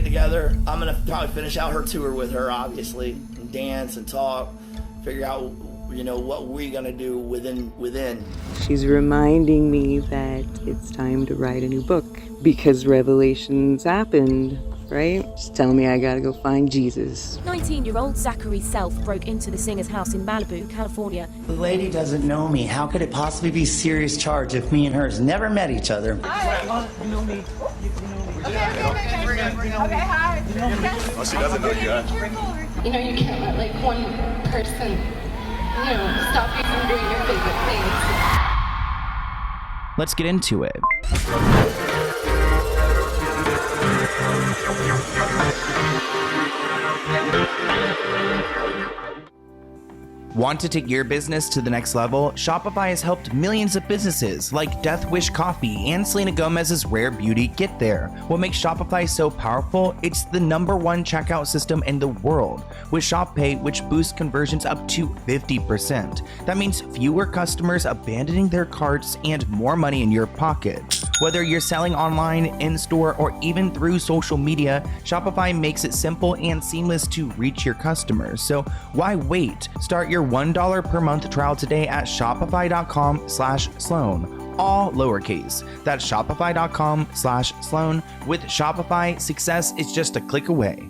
get together. I'm gonna probably finish out her tour with her, obviously, and dance and talk, figure out, you know, what we're gonna do within. She's reminding me that it's time to write a new book because revelations happened, right? She's telling me I gotta go find Jesus. 19-year-old Zachary Self broke into the singer's house in Malibu, California. The lady doesn't know me. How could it possibly be serious charge if me and her has never met each other? Hi. You know me. Okay, hi. Oh, she doesn't know you, huh? You know, you can't let like one person, you know, stop you from doing your favorite things. Let's get into it. Want to take your business to the next level? Shopify has helped millions of businesses like Death Wish Coffee and Selena Gomez's Rare Beauty get there. What makes Shopify so powerful? It's the #1 checkout system in the world with Shop Pay, which boosts conversions up to 50%. That means fewer customers abandoning their carts and more money in your pocket. Whether you're selling online, in-store, or even through social media, Shopify makes it simple and seamless to reach your customers. So why wait? Start your $1 per month trial today at shopify.com/Sloan. All lowercase. That's shopify.com/Sloan. With Shopify, success is just a click away.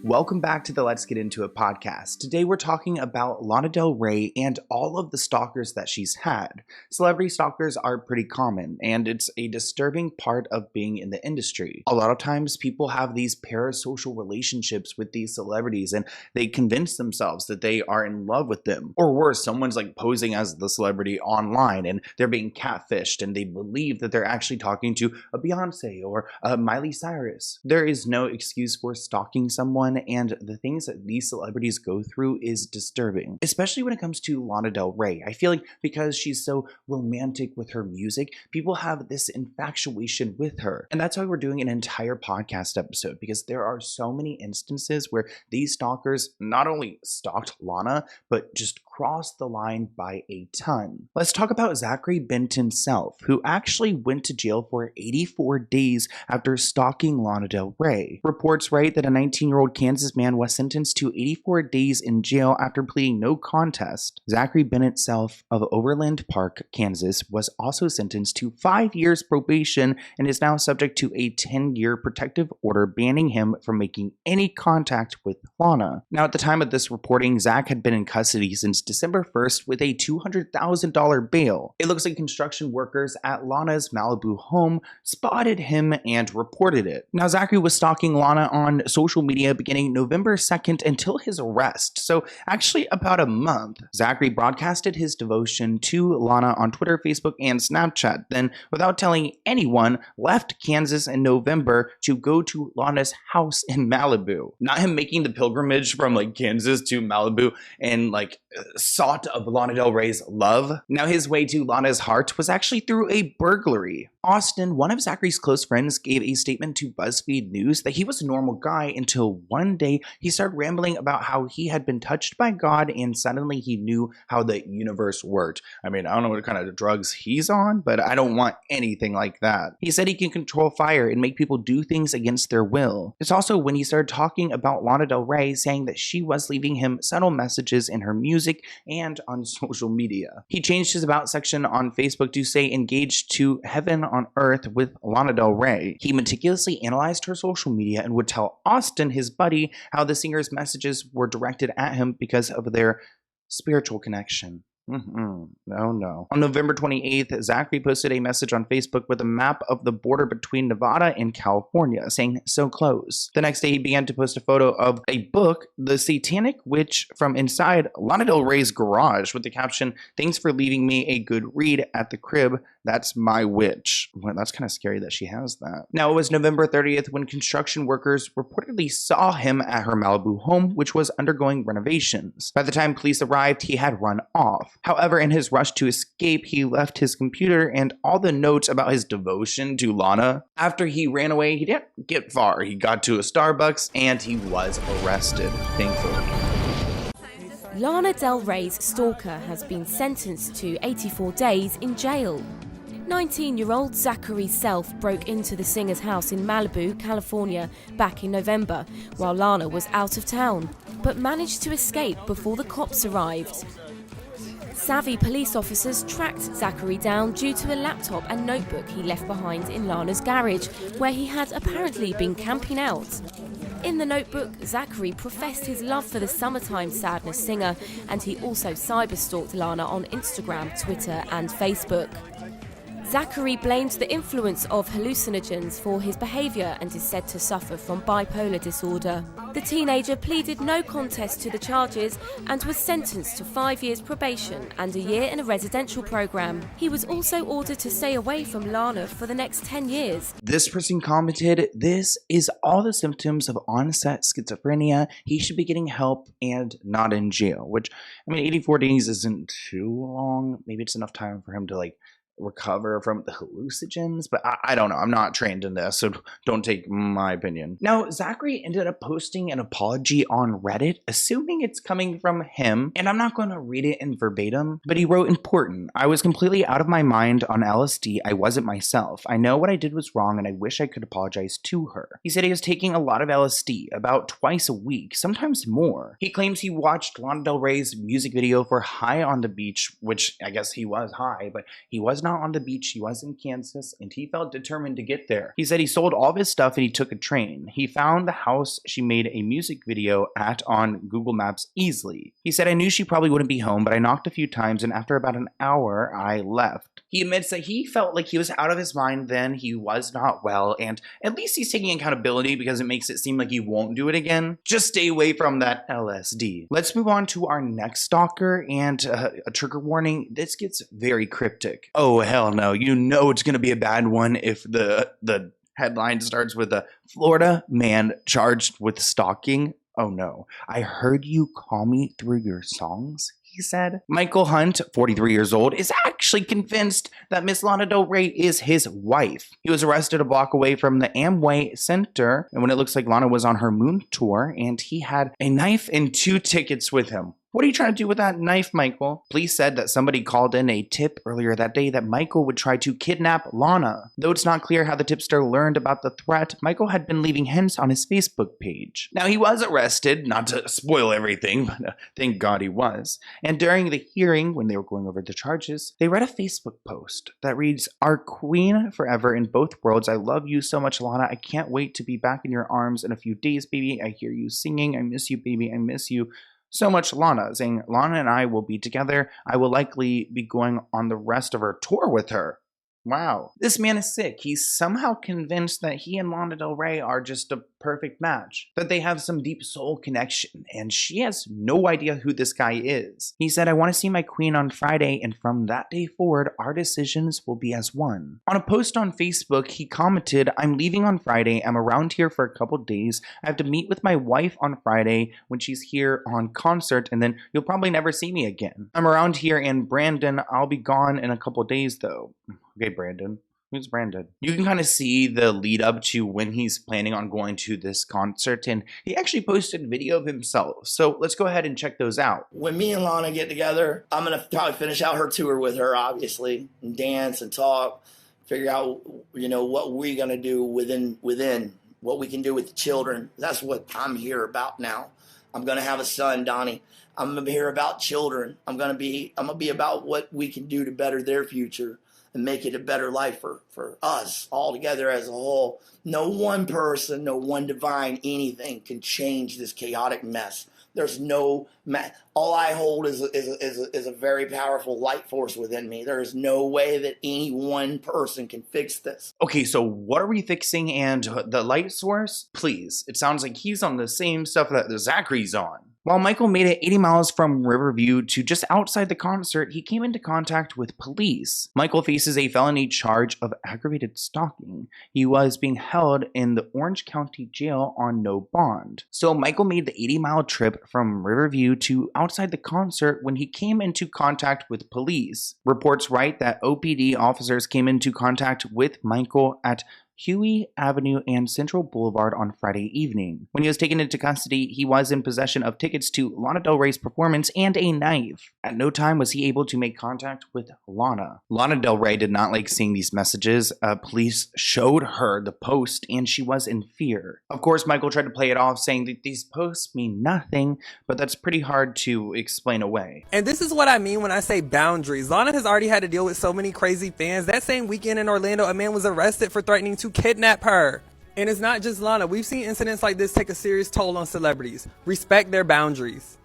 Welcome back to the Let's Get Into It podcast. Today we're talking about Lana Del Rey and all of the stalkers that she's had. Celebrity stalkers are pretty common, and it's a disturbing part of being in the industry. A lot of times people have these parasocial relationships with these celebrities, and they convince themselves that they are in love with them. Or worse, someone's like posing as the celebrity online, and they're being catfished, and they believe that they're actually talking to a Beyonce or a Miley Cyrus. There is no excuse for stalking someone, and the things that these celebrities go through is disturbing, especially when it comes to Lana Del Rey. I feel like because she's so romantic with her music, people have this infatuation with her. And that's why we're doing an entire podcast episode, because there are so many instances where these stalkers not only stalked Lana, but just crossed the line by a ton. Let's talk about Zachary Benton Self, who actually went to jail for 84 days after stalking Lana Del Rey. Reports write that a 19-year-old Kansas man was sentenced to 84 days in jail after pleading no contest. Zachary Bennett Self of Overland Park, Kansas, was also sentenced to 5 years probation and is now subject to a 10-year protective order banning him from making any contact with Lana. Now, at the time of this reporting, Zach had been in custody since December 1st with a $200,000 bail. It looks like construction workers at Lana's Malibu home spotted him and reported it. Now, Zachary was stalking Lana on social media beginning November 2nd until his arrest, so actually about a month. Zachary broadcasted his devotion to Lana on Twitter, Facebook, and Snapchat, then, without telling anyone, left Kansas in November to go to Lana's house in Malibu. Not him making the pilgrimage from like Kansas to Malibu and like sought of Lana Del Rey's love. Now, his way to Lana's heart was actually through a burglary. Austin, one of Zachary's close friends, gave a statement to BuzzFeed News that he was a normal guy until one day he started rambling about how he had been touched by God and suddenly he knew how the universe worked. I mean, I don't know what kind of drugs he's on, but I don't want anything like that. He said he can control fire and make people do things against their will. It's also when he started talking about Lana Del Rey, saying that she was leaving him subtle messages in her music and on social media. He changed his About section on Facebook to say engaged to heaven on earth with Lana Del Rey. He meticulously analyzed her social media and would tell Austin, his buddy, how the singer's messages were directed at him because of their spiritual connection. No. On November 28th, Zachary posted a message on Facebook with a map of the border between Nevada and California, saying, "So close." The next day, he began to post a photo of a book, The Satanic Witch, from inside Lana Del Rey's garage with the caption, "Thanks for leaving me a good read at the crib. That's my witch." Well, that's kind of scary that she has that. Now, it was November 30th when construction workers reportedly saw him at her Malibu home, which was undergoing renovations. By the time police arrived, he had run off. However, in his rush to escape, he left his computer and all the notes about his devotion to Lana. After he ran away, he didn't get far. He got to a Starbucks and he was arrested, thankfully. Lana Del Rey's stalker has been sentenced to 84 days in jail. 19-year-old Zachary Self broke into the singer's house in Malibu, California, back in November, while Lana was out of town, but managed to escape before the cops arrived. Savvy police officers tracked Zachary down due to a laptop and notebook he left behind in Lana's garage, where he had apparently been camping out. In the notebook, Zachary professed his love for the summertime sadness singer, and he also cyberstalked Lana on Instagram, Twitter and Facebook. Zachary blamed the influence of hallucinogens for his behaviour and is said to suffer from bipolar disorder. The teenager pleaded no contest to the charges and was sentenced to 5 years probation and a year in a residential program. He was also ordered to stay away from Lana for the next 10 years. This person commented, "This is all the symptoms of onset schizophrenia. He should be getting help and not in jail." Which, I mean, 84 days isn't too long. Maybe it's enough time for him to recover from the hallucinogens, but I don't know. I'm not trained in this, so don't take my opinion. Now, Zachary ended up posting an apology on Reddit, assuming it's coming from him, and I'm not going to read it in verbatim, but he wrote, "Important. I was completely out of my mind on LSD. I wasn't myself. I know what I did was wrong, and I wish I could apologize to her." He said he was taking a lot of LSD, about twice a week, sometimes more. He claims he watched Lana Del Rey's music video for High on the Beach, which I guess he was high, but he was not on the beach. He was in Kansas, and he felt determined to get there. He said he sold all of his stuff and he took a train. He found the house she made a music video at on Google Maps easily. He said, "I knew she probably wouldn't be home, but I knocked a few times, and after about an hour, I left." He admits that he felt like he was out of his mind then, he was not well, and at least he's taking accountability because it makes it seem like he won't do it again. Just stay away from that LSD. Let's move on to our next stalker, and a trigger warning, this gets very cryptic. Oh, hell no. You know it's going to be a bad one if the headline starts with a Florida man charged with stalking. Oh no. "I heard you call me through your songs," he said. Michael Hunt, 43 years old, is actually convinced that Miss Lana Del Rey is his wife. He was arrested a block away from the Amway Center, and when it looks like Lana was on her moon tour, and he had a knife and 2 tickets with him. What are you trying to do with that knife, Michael? Police said that somebody called in a tip earlier that day that Michael would try to kidnap Lana. Though it's not clear how the tipster learned about the threat, Michael had been leaving hints on his Facebook page. Now, he was arrested, not to spoil everything, but thank God he was. And during the hearing, when they were going over the charges, they read a Facebook post that reads, "Our queen forever in both worlds. I love you so much, Lana. I can't wait to be back in your arms in a few days, baby. I hear you singing. I miss you, baby. I miss you so much, Lana," saying Lana and I will be together. I will likely be going on the rest of her tour with her. Wow. This man is sick. He's somehow convinced that he and Lana Del Rey are just a perfect match, that they have some deep soul connection, and she has no idea who this guy is. He said, "I want to see my queen on Friday, and from that day forward, our decisions will be as one." On a post on Facebook, he commented, "I'm leaving on Friday. I'm around here for a couple days. I have to meet with my wife on Friday when she's here on concert, and then you'll probably never see me again. I'm around here in Brandon. I'll be gone in a couple days, though." Okay, Brandon. Who's Brandon? You can kind of see the lead up to when he's planning on going to this concert, and he actually posted a video of himself. So let's go ahead and check those out. When me and Lana get together, I'm going to probably finish out her tour with her, obviously, and dance and talk, figure out, what we're going to do within what we can do with the children. That's what I'm here about now. I'm going to have a son, Donnie. I'm going to be here about children. I'm going to be about what we can do to better their future and make it a better life for us all together as a whole. No one person, no one divine anything can change this chaotic mess. There's no all I hold is a very powerful light force within me. There is no way that any one person can fix this. Okay, so what are we fixing? And the light source? Please, it sounds like he's on the same stuff that Zachary's on. While Michael made it 80 miles from Riverview to just outside the concert, he came into contact with police. Michael faces a felony charge of aggravated stalking. He was being held in the Orange County Jail on no bond. So Michael made the 80-mile trip from Riverview to outside the concert when he came into contact with police. Reports write that OPD officers came into contact with Michael at Huey Avenue and Central Boulevard on Friday evening. When he was taken into custody, he was in possession of tickets to Lana Del Rey's performance and a knife. At no time was he able to make contact with Lana. Lana Del Rey did not like seeing these messages. Police showed her the post and she was in fear. Of course, Michael tried to play it off saying that these posts mean nothing, but that's pretty hard to explain away. And this is what I mean when I say boundaries. Lana has already had to deal with so many crazy fans. That same weekend in Orlando, a man was arrested for threatening to kidnap her. And it's not just Lana. We've seen incidents like this take a serious toll on celebrities. Respect their boundaries.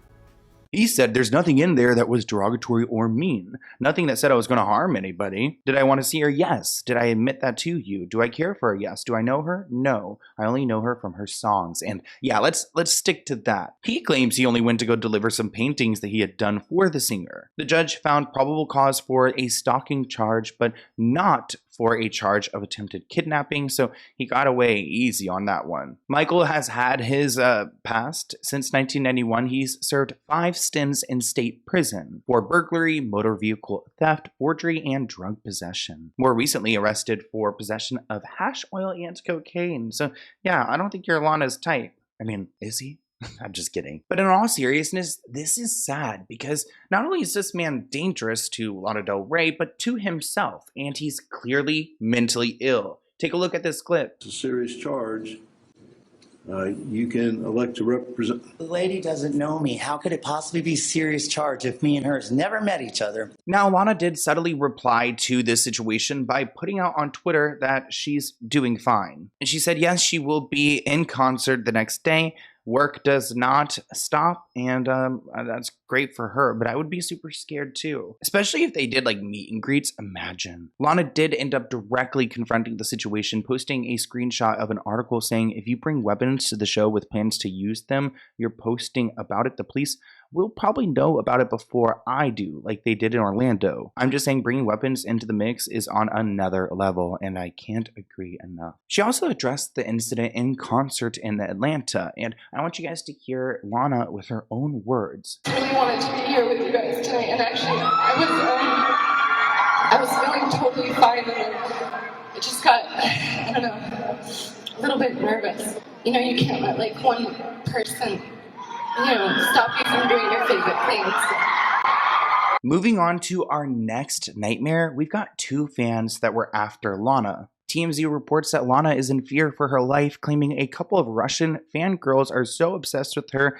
He said there's nothing in there that was derogatory or mean. Nothing that said I was going to harm anybody. Did I want to see her? Yes. Did I admit that to you? Do I care for her? Yes. Do I know her? No. I only know her from her songs. And yeah, let's stick to that. He claims he only went to go deliver some paintings that he had done for the singer. The judge found probable cause for a stalking charge, but not for a charge of attempted kidnapping, so he got away easy on that one. Michael has had his past. Since 1991, he's served 5 stints in state prison for burglary, motor vehicle theft, forgery, and drug possession. More recently arrested for possession of hash oil and cocaine. So yeah, I don't think you're Lana's type. I mean, is he? I'm just kidding. But in all seriousness, this is sad because not only is this man dangerous to Lana Del Rey, but to himself, and he's clearly mentally ill. Take a look at this clip. It's a serious charge. You can elect to represent. The lady doesn't know me. How could it possibly be a serious charge if me and her has never met each other? Now, Lana did subtly reply to this situation by putting out on Twitter that she's doing fine. And she said, yes, she will be in concert the next day. Work does not stop, and that's great for her, but I would be super scared too. Especially if they did like meet and greets, imagine. Lana did end up directly confronting the situation, posting a screenshot of an article saying, if you bring weapons to the show with plans to use them, you're posting about it, the police will probably know about it before I do, like they did in Orlando. I'm just saying bringing weapons into the mix is on another level, and I can't agree enough. She also addressed the incident in concert in Atlanta, and I want you guys to hear Lana with her own words. I really wanted to be here with you guys tonight, and actually, I was feeling totally fine, and it just got, I don't know, a little bit nervous. You know, you can't let like one person, stop you from doing your favorite things. Moving on to our next nightmare, we've got 2 fans that were after Lana. TMZ reports that Lana is in fear for her life, claiming a couple of Russian fangirls are so obsessed with her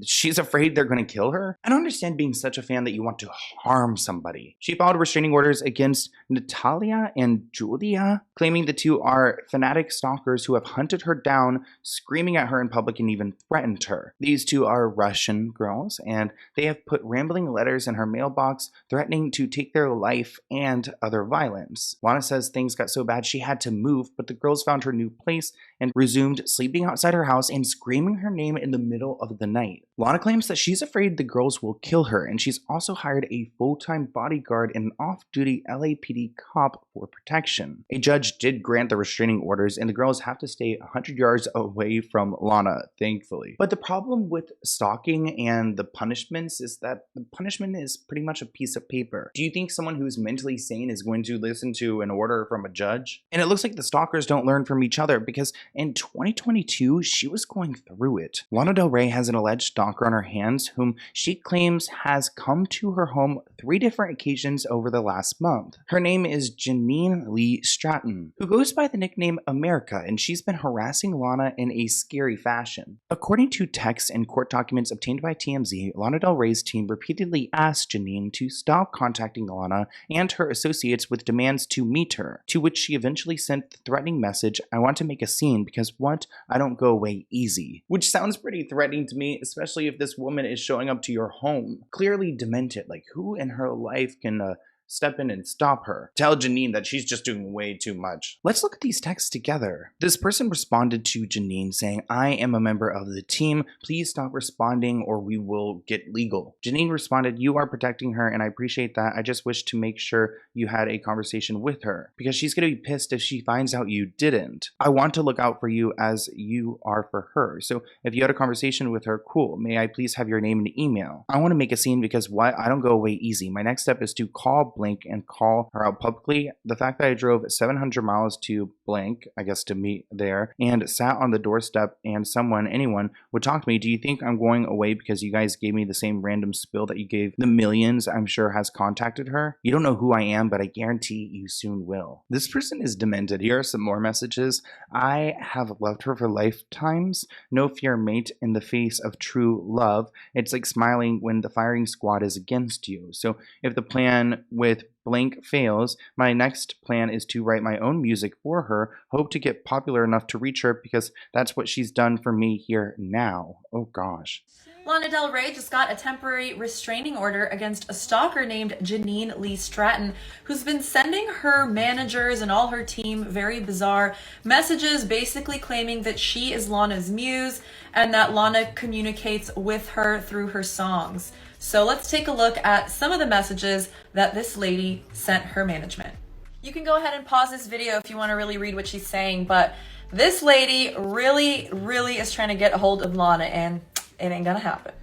she's afraid they're going to kill her. I don't understand being such a fan that you want to harm somebody. She filed restraining orders against Natalia and Julia, claiming the 2 are fanatic stalkers who have hunted her down, screaming at her in public and even threatened her. These 2 are Russian girls, and they have put rambling letters in her mailbox threatening to take their life and other violence. Lana says things got so bad she had to move, but the girls found her new place and resumed sleeping outside her house and screaming her name in the middle of the night. Lana claims that she's afraid the girls will kill her, and she's also hired a full-time bodyguard and an off-duty LAPD cop for protection. A judge did grant the restraining orders, and the girls have to stay 100 yards away from Lana, thankfully. But the problem with stalking and the punishments is that the punishment is pretty much a piece of paper. Do you think someone who's mentally sane is going to listen to an order from a judge? And it looks like the stalkers don't learn from each other, because in 2022, she was going through it. Lana Del Rey has an alleged stalker on her hands whom she claims has come to her home 3 different occasions over the last month. Her name is Janine Stratton, who goes by the nickname America, and she's been harassing Lana in a scary fashion. According to texts and court documents obtained by TMZ, Lana Del Rey's team repeatedly asked Janine to stop contacting Lana and her associates with demands to meet her, to which she eventually sent the threatening message, "I want to make a scene because what? I don't go away easy," which sounds pretty threatening to me, especially if this woman is showing up to your home. Clearly demented. Like, who in her life can step in and stop her? Tell Janine that she's just doing way too much. Let's look at these texts together. This person responded to Janine saying, "I am a member of the team. Please stop responding or we will get legal." Janine responded, "You are protecting her and I appreciate that. I just wish to make sure you had a conversation with her because she's going to be pissed if she finds out you didn't. I want to look out for you as you are for her. So if you had a conversation with her, cool. May I please have your name and email? I want to make a scene because what? I don't go away easy. My next step is to call blank and call her out publicly. The fact that I drove 700 miles to blank, I guess to meet there, and sat on the doorstep and anyone would talk to me. Do you think I'm going away because you guys gave me the same random spill that you gave the millions I'm sure has contacted her? You don't know who I am, but I guarantee you soon will. This person is demented. Here are some more messages. I have loved her for lifetimes. No fear, mate, in the face of true love. It's like smiling when the firing squad is against you. So if the plan with blank fails, my next plan is to write my own music for her. Hope to get popular enough to reach her because that's what she's done for me here now. Oh gosh. Lana Del Rey just got a temporary restraining order against a stalker named Janine Stratton, who's been sending her managers and all her team very bizarre messages, basically claiming that she is Lana's muse and that Lana communicates with her through her songs. So let's take a look at some of the messages that this lady sent her management. You can go ahead and pause this video if you want to really read what she's saying, but this lady really is trying to get a hold of Lana, and it ain't gonna happen.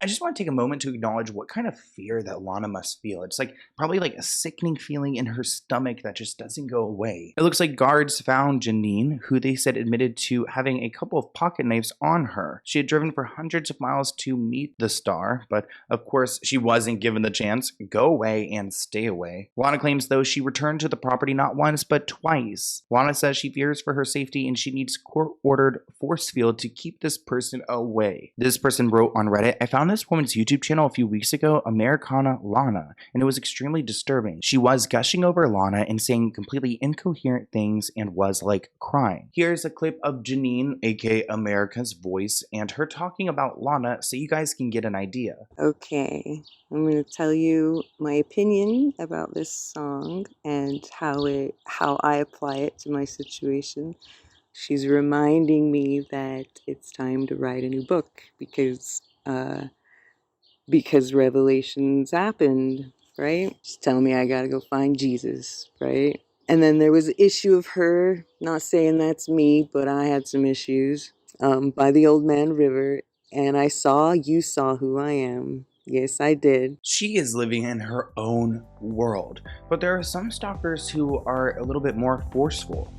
I just want to take a moment to acknowledge what kind of fear that Lana must feel. It's like probably like a sickening feeling in her stomach that just doesn't go away. It looks like guards found Janine, who they said admitted to having a couple of pocket knives on her. She had driven for hundreds of miles to meet the star, but of course she wasn't given the chance. Go away and stay away. Lana claims though she returned to the property not once but twice. Lana says she fears for her safety and she needs court-ordered force field to keep this person away. This person wrote on Reddit, I found this woman's YouTube channel a few weeks ago, Americana Lana, and it was extremely disturbing. She was gushing over Lana and saying completely incoherent things and was like crying. Here's a clip of Janine, aka America's voice, and her talking about Lana so you guys can get an idea. Okay, I'm going to tell you my opinion about this song and how I apply it to my situation. She's reminding me that it's time to write a new book because revelations happened, right? She's telling me I gotta go find Jesus, right? And then there was the issue of her, not saying that's me, but I had some issues by the Old Man River, and you saw who I am. Yes, I did. She is living in her own world, but there are some stalkers who are a little bit more forceful.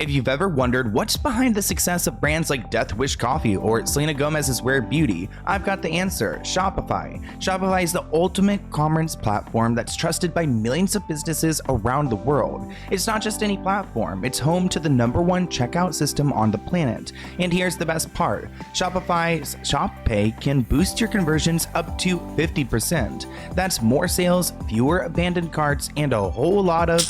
If you've ever wondered what's behind the success of brands like Death Wish Coffee or Selena Gomez's Rare Beauty, I've got the answer: Shopify. Shopify is the ultimate commerce platform that's trusted by millions of businesses around the world. It's not just any platform, it's home to the #1 checkout system on the planet. And here's the best part: Shopify's Shop Pay can boost your conversions up to 50%. That's more sales, fewer abandoned carts, and a whole lot of...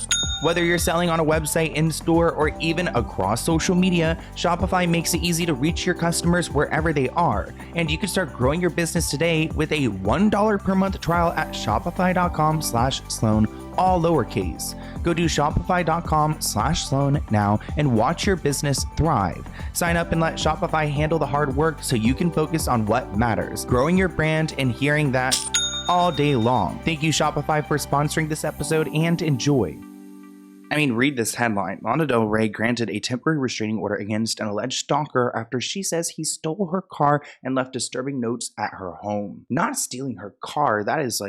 Whether you're selling on a website, in-store, or even across social media, Shopify makes it easy to reach your customers wherever they are. And you can start growing your business today with a $1 per month trial at shopify.com/Sloan, all lowercase. Go to shopify.com/Sloan now and watch your business thrive. Sign up and let Shopify handle the hard work so you can focus on what matters: growing your brand and hearing that all day long. Thank you, Shopify, for sponsoring this episode, and enjoy. I mean, read this headline. Lana Del Rey granted a temporary restraining order against an alleged stalker after she says he stole her car and left disturbing notes at her home. Not stealing her car, that is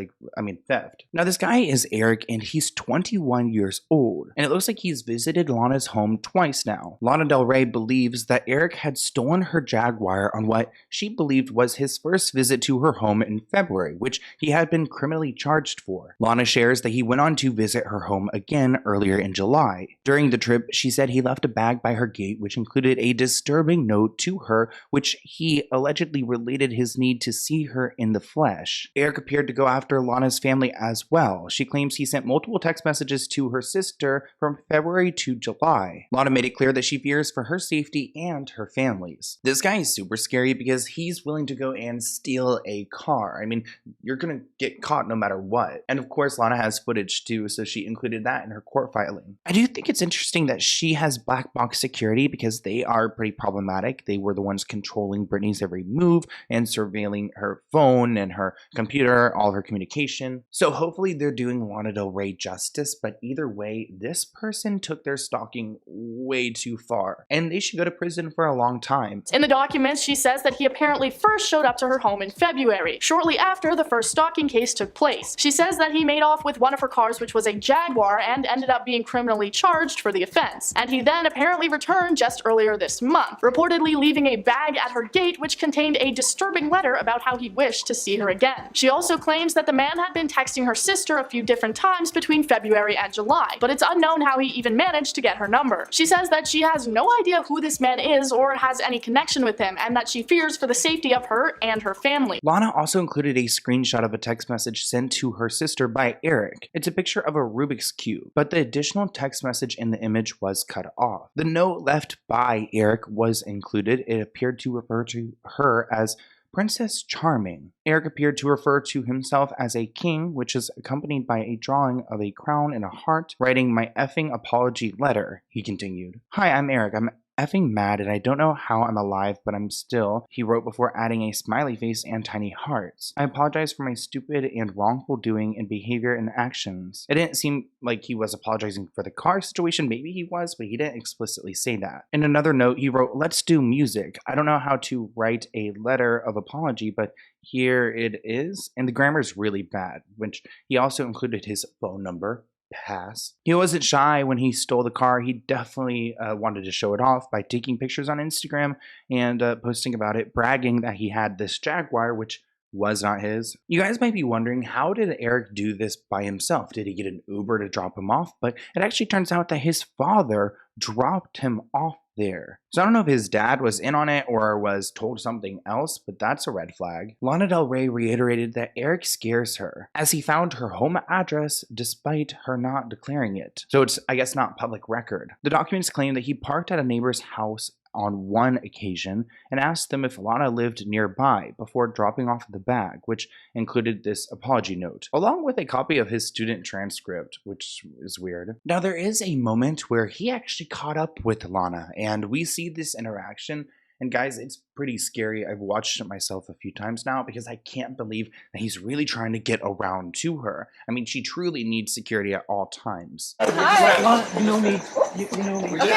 theft. Now, this guy is Eric, and he's 21 years old, and it looks like he's visited Lana's home twice now. Lana Del Rey believes that Eric had stolen her Jaguar on what she believed was his first visit to her home in February, which he had been criminally charged for. Lana shares that he went on to visit her home again earlier in July. During the trip, she said he left a bag by her gate which included a disturbing note to her, which he allegedly related his need to see her in the flesh. Eric appeared to go after Lana's family as well. She claims he sent multiple text messages to her sister from February to July. Lana made it clear that she fears for her safety and her family's. This guy is super scary because he's willing to go and steal a car. I mean, you're gonna get caught no matter what. And of course, Lana has footage too, so she included that in her court filing spiraling. I do think it's interesting that she has black box security because they are pretty problematic. They were the ones controlling Britney's every move and surveilling her phone and her computer, all of her communication. So hopefully they're doing Lana Del Rey justice, but either way, this person took their stalking way too far, and they should go to prison for a long time. In the documents, she says that he apparently first showed up to her home in February, shortly after the first stalking case took place. She says that he made off with one of her cars, which was a Jaguar, and ended up being criminally charged for the offense. And he then apparently returned just earlier this month, reportedly leaving a bag at her gate which contained a disturbing letter about how he wished to see her again. She also claims that the man had been texting her sister a few different times between February and July, but it's unknown how he even managed to get her number. She says that she has no idea who this man is or has any connection with him, and that she fears for the safety of her and her family. Lana also included a screenshot of a text message sent to her sister by Eric. It's a picture of a Rubik's Cube, but the additional text message in the image was cut off. The note left by Eric was included. It appeared to refer to her as Princess Charming. Eric appeared to refer to himself as a king, which is accompanied by a drawing of a crown and a heart, writing "my effing apology letter," he continued. "Hi, I'm Eric. I'm effing mad and I don't know how I'm alive, but I'm still," he wrote before adding a smiley face and tiny hearts. "I apologize for my stupid and wrongful doing and behavior and actions." It didn't seem like he was apologizing for the car situation. Maybe he was, but he didn't explicitly say that. In another note, he wrote, "Let's do music. I don't know how to write a letter of apology, but here it is." And the grammar is really bad, which he also included his phone number. Pass. He wasn't shy when he stole the car. He definitely wanted to show it off by taking pictures on Instagram and posting about it, bragging that he had this Jaguar, which was not his. You guys might be wondering, how did Eric do this by himself? Did he get an Uber to drop him off? But it actually turns out that his father dropped him off there. So I don't know if his dad was in on it or was told something else, but that's a red flag. Lana Del Rey reiterated that Eric scares her, as he found her home address despite her not declaring it. So it's, I guess, not public record. The documents claim that he parked at a neighbor's house on one occasion and asked them if Lana lived nearby before dropping off the bag, which included this apology note, along with a copy of his student transcript, which is weird. Now, there is a moment where he actually caught up with Lana, and we see this interaction. And guys, it's pretty scary. I've watched it myself a few times now because I can't believe that he's really trying to get around to her. I mean, she truly needs security at all times. Hi. You know me. You know me. Okay,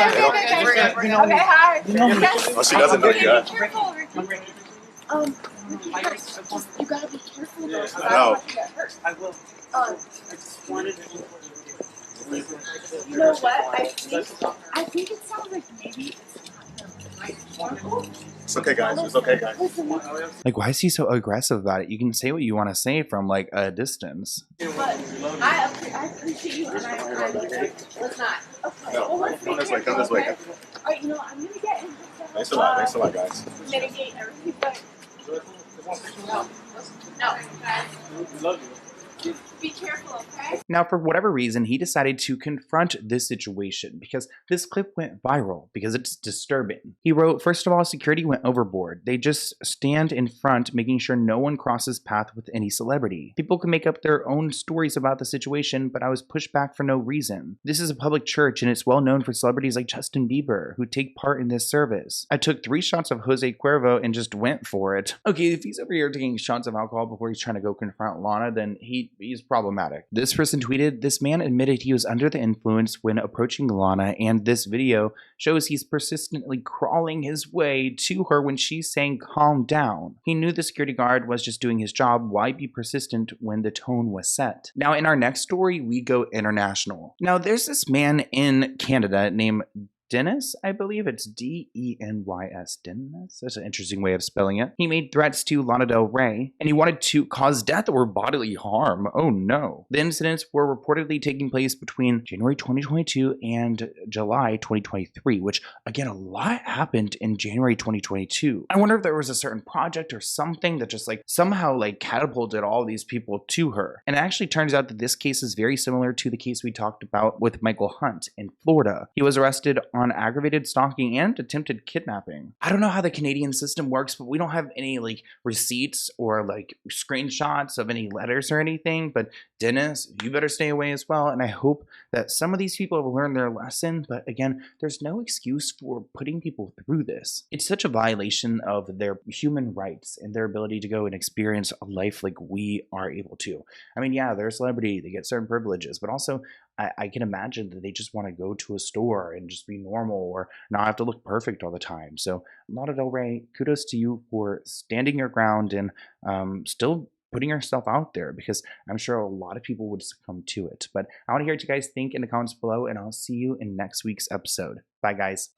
hi. Oh, she doesn't know you yet. Be careful. You gotta be careful though. I know. I will. I just wanted to. You know what? I think it sounds like maybe it's okay, guys. It's okay, guys. Like, why is he so aggressive about it? You can say what you want to say from like a distance. But I appreciate you, and I let's not. Okay. No, well, let's come this way. Come this way. All right, you know, I'm gonna get into Thanks a lot. Thanks a lot, guys. mitigate everything, but no, guys. Love you. Just be careful, okay? Now, for whatever reason, he decided to confront this situation because this clip went viral because it's disturbing. He wrote, "First of all, security went overboard. They just stand in front, making sure no one crosses path with any celebrity. People can make up their own stories about the situation, but I was pushed back for no reason. This is a public church and it's well known for celebrities like Justin Bieber who take part in this service. I took 3 shots of Jose Cuervo and just went for it." Okay, if he's over here taking shots of alcohol before he's trying to go confront Lana, then he's problematic. This person tweeted, "This man admitted he was under the influence when approaching Lana, and this video shows he's persistently crawling his way to her when she's saying calm down. He knew the security guard was just doing his job. Why be persistent when the tone was set?" Now, in our next story, we go international. Now, there's this man in Canada named Dennis, I believe it's D-E-N-Y-S, Dennis. That's an interesting way of spelling it. He made threats to Lana Del Rey, and he wanted to cause death or bodily harm. Oh no. The incidents were reportedly taking place between January 2022 and July 2023, which, again, a lot happened in January 2022. I wonder if there was a certain project or something that just somehow catapulted all these people to her. And it actually turns out that this case is very similar to the case we talked about with Michael Hunt in Florida. He was arrested on aggravated stalking and attempted kidnapping. I don't know how the Canadian system works, but we don't have any like receipts or like screenshots of any letters or anything. But Dennis, you better stay away as well. And I hope that some of these people have learned their lesson. But again, there's no excuse for putting people through this. It's such a violation of their human rights and their ability to go and experience a life like we are able to. I mean, yeah, they're a celebrity, they get certain privileges, but also I can imagine that they just want to go to a store and just be normal or not have to look perfect all the time. So Lana Del Rey, kudos to you for standing your ground and still putting yourself out there, because I'm sure a lot of people would succumb to it. But I want to hear what you guys think in the comments below, and I'll see you in next week's episode. Bye, guys.